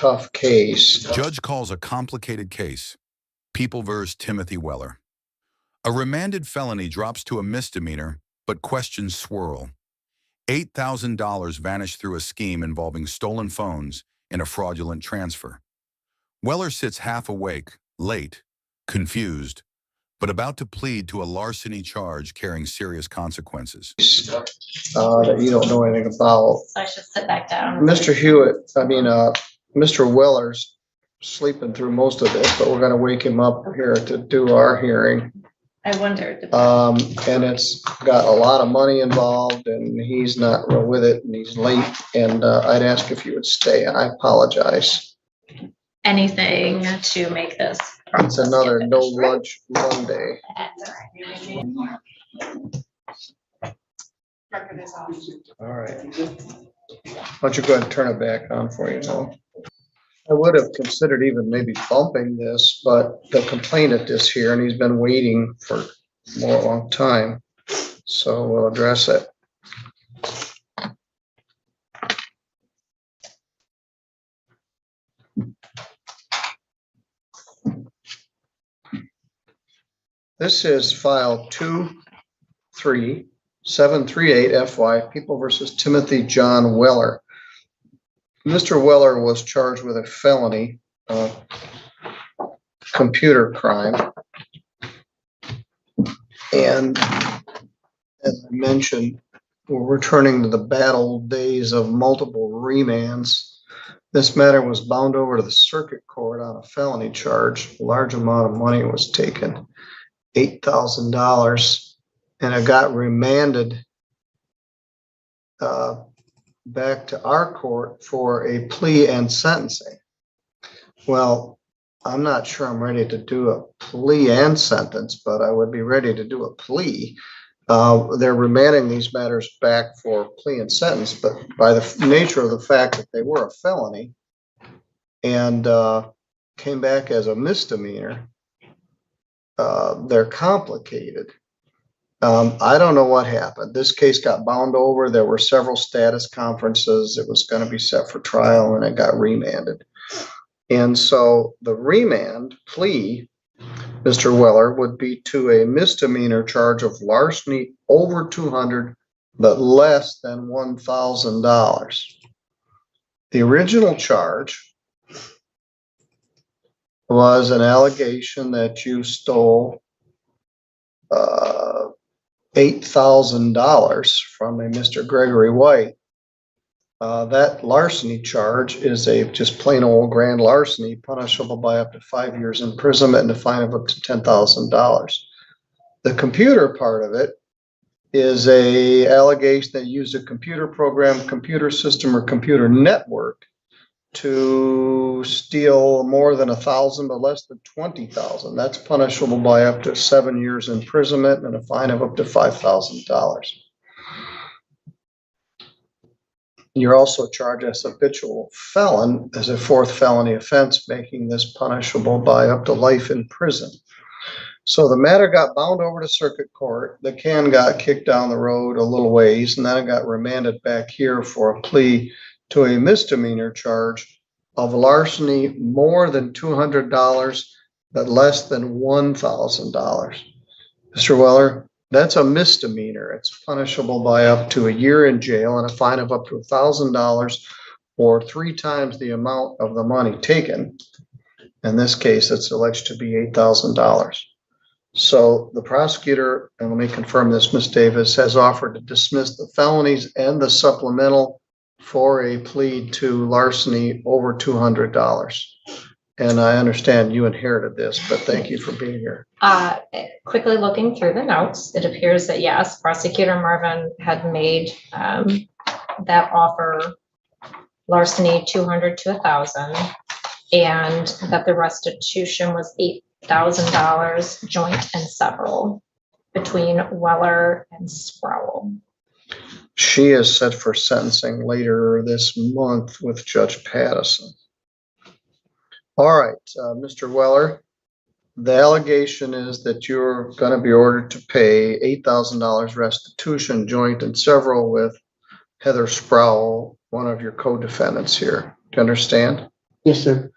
tough case. Judge calls a complicated case. People vs. Timothy Weller. A remanded felony drops to a misdemeanor, but questions swirl. $8,000 vanished through a scheme involving stolen phones and a fraudulent transfer. Weller sits half awake, late, confused, but about to plead to a larceny charge carrying serious consequences. That you don't know anything about. So I should sit back down. Mr. Weller's sleeping through most of this, but we're going to wake him up here to do our hearing. I wondered. And it's got a lot of money involved, and he's not real with it, and he's late. And I'd ask if you would stay. I apologize. Anything to make this. It's another no lunch Monday. All right. Why don't you go ahead and turn it back on for you now? I would have considered even maybe bumping this, but the complainant is here and he's been waiting for a long time. So we'll address it. This is file 23738FY, People versus Timothy John Weller. Mr. Weller was charged with a felony, computer crime. And as I mentioned, we're returning to the bad old days of multiple remands. This matter was bound over to the circuit court on a felony charge. A large amount of money was taken, $8,000, and it got remanded back to our court for a plea and sentencing. Well, I'm not sure I'm ready to do a plea and sentence, but I would be ready to do a plea. They're remanding these matters back for plea and sentence, but by the nature of the fact that they were a felony and came back as a misdemeanor, they're complicated. I don't know what happened. This case got bound over. There were several status conferences. It was going to be set for trial and it got remanded. And so the remand plea, Mr. Weller, would be to a misdemeanor charge of larceny over $200, but less than $1,000. The original charge was an allegation that you stole $8,000 from a Mr. Gregory White. That larceny charge is a just plain old grand larceny, punishable by up to 5 years imprisonment and a fine of up to $10,000. The computer part of it is a allegation that used a computer program, computer system, or computer network to steal more than 1,000, but less than 20,000. That's punishable by up to 7 years imprisonment and a fine of up to $5,000. You're also charged as a habitual felon as a fourth felony offense, making this punishable by up to life in prison. So the matter got bound over to circuit court. The can got kicked down the road a little ways, and then it got remanded back here for a plea to a misdemeanor charge of larceny more than $200, but less than $1,000. Mr. Weller, that's a misdemeanor. It's punishable by up to a year in jail and a fine of up to $1,000 or 3 times the amount of the money taken. In this case, it's alleged to be $8,000. So the prosecutor, and let me confirm this, Ms. Davis, has offered to dismiss the felonies and the supplemental for a plea to larceny over $200. And I understand you inherited this, but thank you for being here. Quickly looking through the notes, it appears that yes, Prosecutor Marvin had made that offer larceny 200 to 1,000, and that the restitution was $8,000 joint and several between Weller and Sproul. She is set for sentencing later this month with Judge Pattison. All right, Mr. Weller, the allegation is that you're going to be ordered to pay $8,000 restitution joint and several with Heather Sproul, one of your co-defendants here. Do you understand? Yes, sir.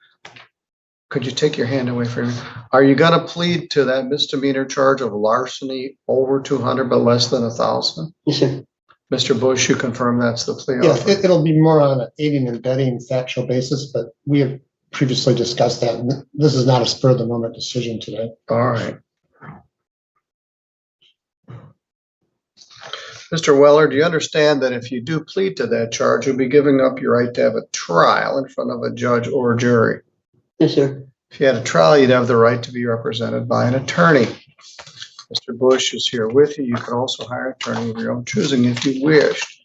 Could you take your hand away from me? Are you gonna plead to that misdemeanor charge of larceny over 200 but less than 1,000? Yes, sir. Mr. Bush, you confirm that's the plea Yes, offer? it'll be more on an aiding and abetting factual basis, but we have previously discussed that. And this is not a spur of the moment decision today. All right. Mr. Weller, do you understand that if you do plead to that charge, you'll be giving up your right to have a trial in front of a judge or jury? Yes, sir. If you had a trial, you'd have the right to be represented by an attorney. Mr. Bush is here with you. You can also hire an attorney of your own choosing if you wished.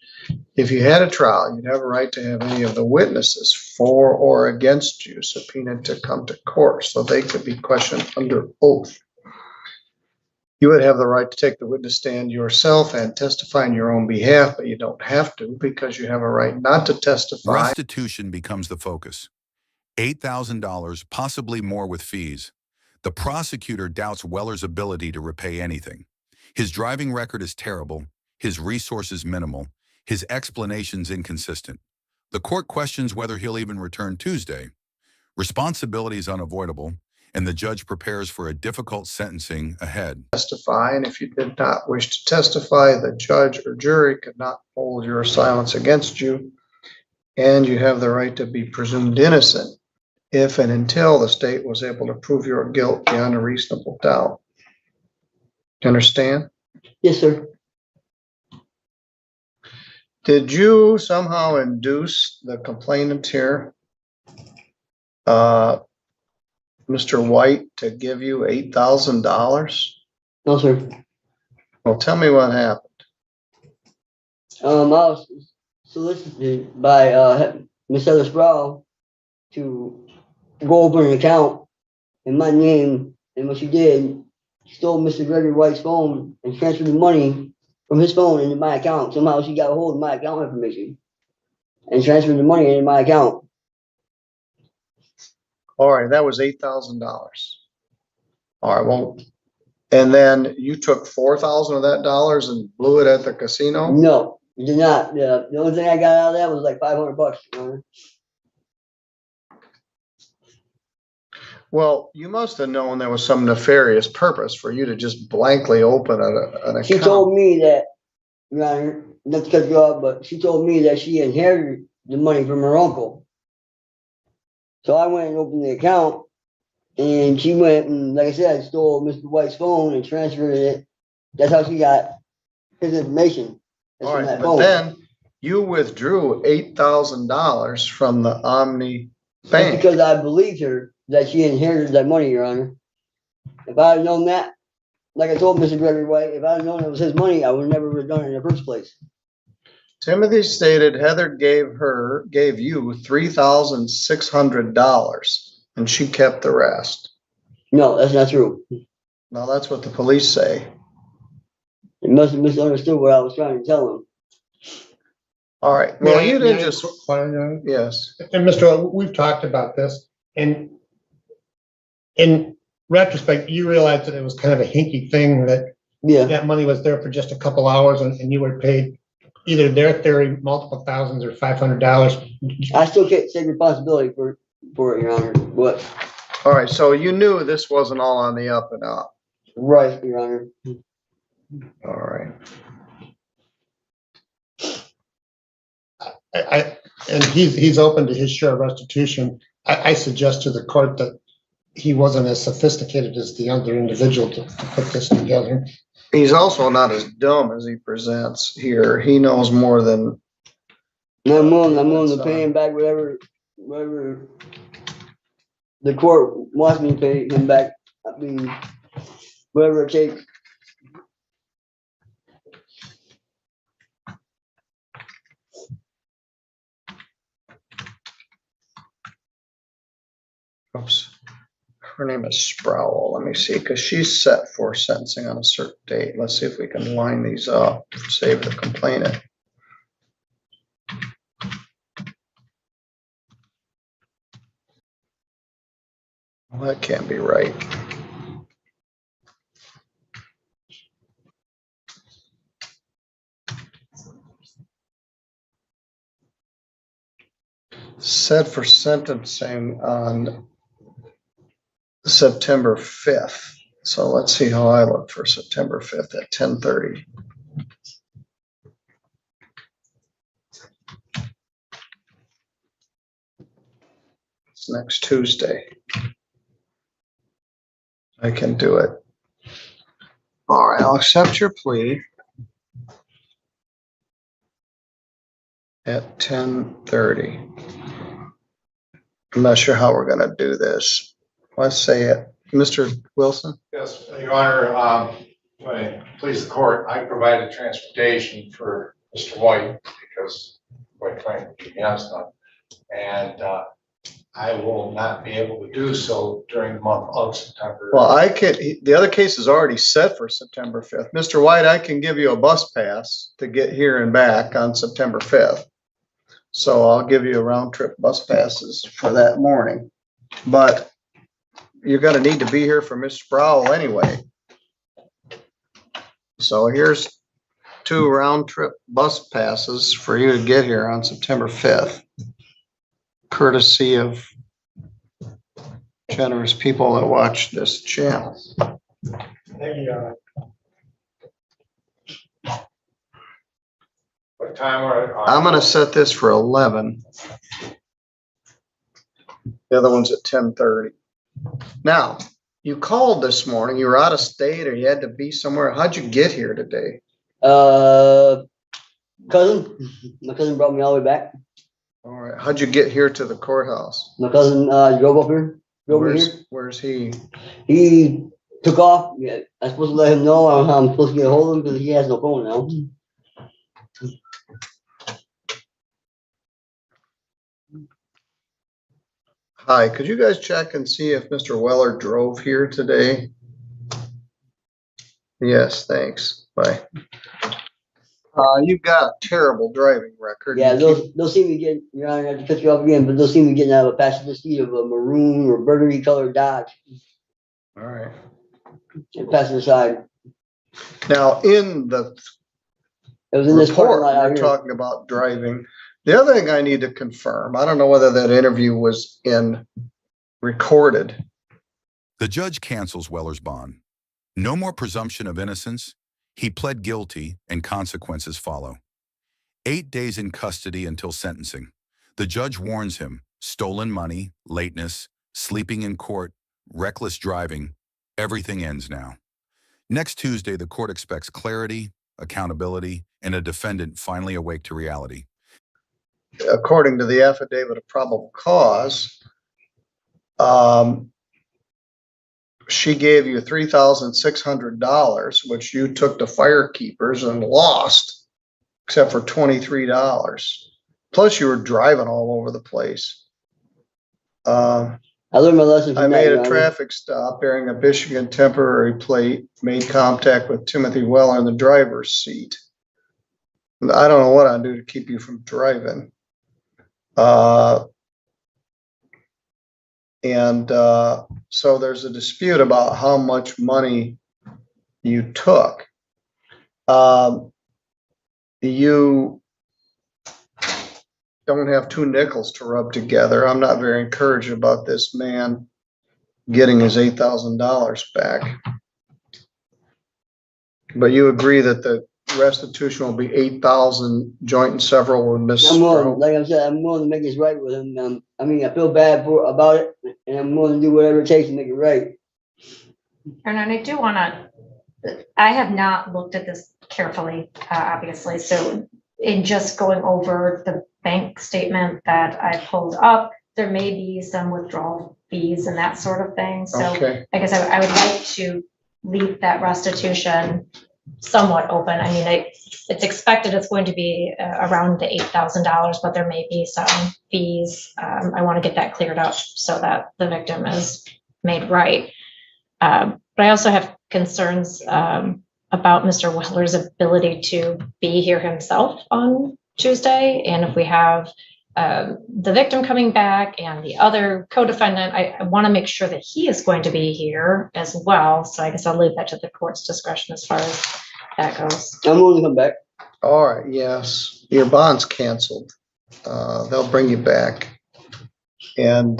If you had a trial, you'd have a right to have any of the witnesses for or against you subpoenaed to come to court so they could be questioned under oath. You would have the right to take the witness stand yourself and testify on your own behalf, but you don't have to because you have a right not to testify. Restitution becomes the focus. $8,000, possibly more with fees. The prosecutor doubts Weller's ability to repay anything. His driving record is terrible, his resources minimal, his explanations inconsistent. The court questions whether he'll even return Tuesday. Responsibility is unavoidable, and the judge prepares for a difficult sentencing ahead. Testify, and if you did not wish to testify, the judge or jury could not hold your silence against you, and you have the right to be presumed innocent if and until the state was able to prove your guilt beyond a reasonable doubt. You understand? Yes, sir. Did you somehow induce the complainant here, Mr. White, to give you $8,000? No, sir. Well, tell me what happened. I was solicited by Miss Heather Sproul to go open an account in my name, and what she did, she stole Mr. Gregory White's phone and transferred the money from his phone into my account. Somehow she got a hold of my account information and transferred the money into my account. All right, that was $8,000. All right, well, and then you took 4,000 of that dollars and blew it at the casino? No, you did not. The only thing I got out of that was like $500. Your Honor. Well, you must have known there was some nefarious purpose for you to just blankly open an account. She told me that, Your Honor, not to cut you off, but she told me that she inherited the money from her uncle. So I went and opened the account, and she went and, like I said, stole Mr. White's phone and transferred it. That's how she got his information. It's All from right, that but phone. then you withdrew $8,000 from the Omni That's Bank. because I believed her that she inherited that money, Your Honor. If I had known that, like I told Mr. Gregory White, if I had known it was his money, I would never have done it in the first place. Timothy stated Heather gave you $3,600 and she kept the rest. No, that's not true. Now that's what the police say. He must have misunderstood what I was trying to tell him. All right, well, May I- you may didn't I just, inquire, Your Honor? yes. And Mr. O, we've talked about this, and in retrospect, you realized that it was kind of a hinky thing that Yeah, that money was there for just a couple hours and you were paid either their theory, multiple thousands or $500. I still can't take responsibility for it, Your Honor. But All right, so you knew this wasn't all on the up and up. right, Your Honor. All right. And he's open to his share of restitution. I suggest to the court that he wasn't as sophisticated as the other individual to put this together. He's also not as dumb as he presents here. He knows more than, And I'm willing to pay him back whatever the court wants me to pay him back. I mean, whatever it takes. oops, her name is Sproul. Let me see, because she's set for sentencing on a certain date. Let's see if we can line these up, save the complainant. Well, that can't be right. set for sentencing on September 5th. So let's see how I look for September 5th at 10:30. It's next Tuesday. I can do it. All right, I'll accept your plea at 10:30. I'm not sure how we're gonna do this. Let's say it. Mr. Wilson? Yes, Your Honor, please the court, I provided transportation for Mr. White because quite frankly, he has none. And I will not be able to do so during the month of September. Well, the other case is already set for September 5th. Mr. White, I can give you a bus pass to get here and back on September 5th. So I'll give you a round trip bus passes for that morning. But you're gonna need to be here for Ms. Sproul anyway. So here's 2 round trip bus passes for you to get here on September 5th. Courtesy of generous people that watch this channel. Thank you, Your Honor. What time are? I'm gonna set this for 11. The other one's at 10:30. Now, you called this morning, you were out of state or you had to be somewhere. How'd you get here today? Cousin, my cousin brought me all the way back. All right, how'd you get here to the courthouse? My cousin, drove up here, drove me here. Where's he? He took off. Yeah, I'm supposed to let him know how I'm supposed to get a hold of him because he has no phone now. Hi, could you guys check and see if Mr. Weller drove here today? Yes, thanks. Bye. You've got a terrible driving record. Yeah, they'll see me getting, Your Honor, I have to cut you off again, but they'll see me getting out of a passenger seat of a maroon or burgundy colored Dodge All right. and passenger side. Now, in the It was in this parking report, lot out you're here. talking about driving. The other thing I need to confirm, I don't know whether that interview was recorded. The judge cancels Weller's bond. No more presumption of innocence. He pled guilty and consequences follow. 8 days in custody until sentencing. The judge warns him, stolen money, lateness, sleeping in court, reckless driving, everything ends now. Next Tuesday, the court expects clarity, accountability, and a defendant finally awake to reality. According to the affidavit of probable cause, she gave you $3,600, which you took to Firekeepers and lost, except for $23. Plus, you were driving all over the place. I learned my lesson I from that, made Your a Honor. traffic stop bearing a Michigan temporary plate, made contact with Timothy Weller in the driver's seat. I don't know what I'd do to keep you from driving. So there's a dispute about how much money you took. You don't have 2 nickels to rub together. I'm not very encouraged about this man getting his $8,000 back. But you agree that the restitution will be 8,000 joint and several with Miss I'm willing, Sproul? like I said, I'm willing to make this right with him. I mean, I feel bad about it, and I'm willing to do whatever it takes to make it right. And I do want to, I have not looked at this carefully, obviously. So in just going over the bank statement that I pulled up, there may be some withdrawal fees and that sort of thing. So Okay, I guess I would like to leave that restitution somewhat open. I mean, it's expected it's going to be around the $8,000, but there may be some fees. I want to get that cleared up so that the victim is made right. But I also have concerns about Mr. Weller's ability to be here himself on Tuesday. And if we have the victim coming back and the other co-defendant, I want to make sure that he is going to be here as well. So I guess I'll leave that to the court's discretion as far as that goes. I'm willing to come back. all right, yes, your bond's canceled. They'll bring you back. And,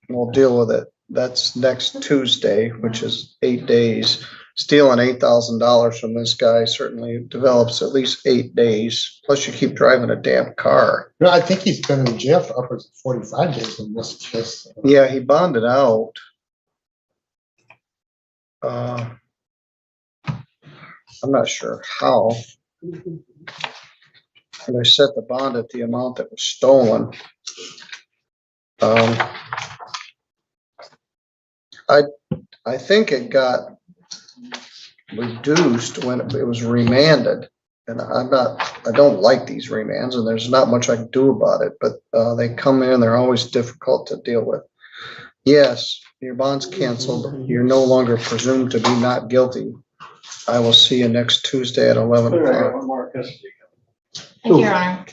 we'll deal with it. That's next Tuesday, which is 8 days. Stealing $8,000 from this guy certainly develops at least 8 days. Plus you keep driving a damn car. No, I think he's been in jail for upwards of 45 days in this case. Yeah, he bonded out. I'm not sure how. And I set the bond at the amount that was stolen. I think it got reduced when it was remanded. And I don't like these remands, and there's not much I can do about it, but they come in, they're always difficult to deal with. Yes, your bond's canceled. You're no longer presumed to be not guilty. I will see you next Tuesday at 11 o'clock. Thank you, Your Honor.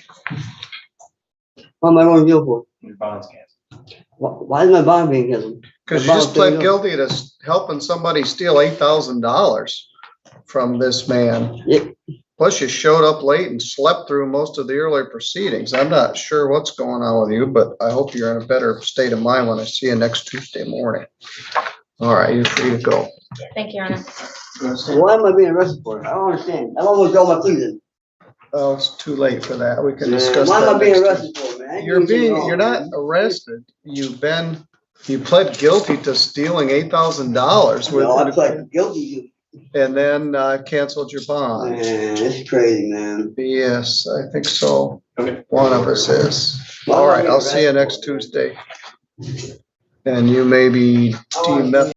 What am I going to deal for? Your bond's canceled. Why is my bond being canceled? Because you just pled guilty to helping somebody steal $8,000 from this man. Yeah. Plus you showed up late and slept through most of the earlier proceedings. I'm not sure what's going on with you, but I hope you're in a better state of mind when I see you next Tuesday morning. All right, you're free to go. Thank you, Your Honor. Why am I being arrested for? I don't understand. I almost got my pleas in. Oh, it's too late for that. We can Man, discuss why am that I being next time. arrested for, man? I ain't doing anything wrong, You're not man. arrested. You pled guilty to stealing $8,000 No, I with, pled guilty. and then canceled your bond. Man, it's crazy, man. Yes, I think so. Okay. One of us is. Why am All I right, being I'll see you arrested next for, man? Tuesday. And you may be I wanna demethyl.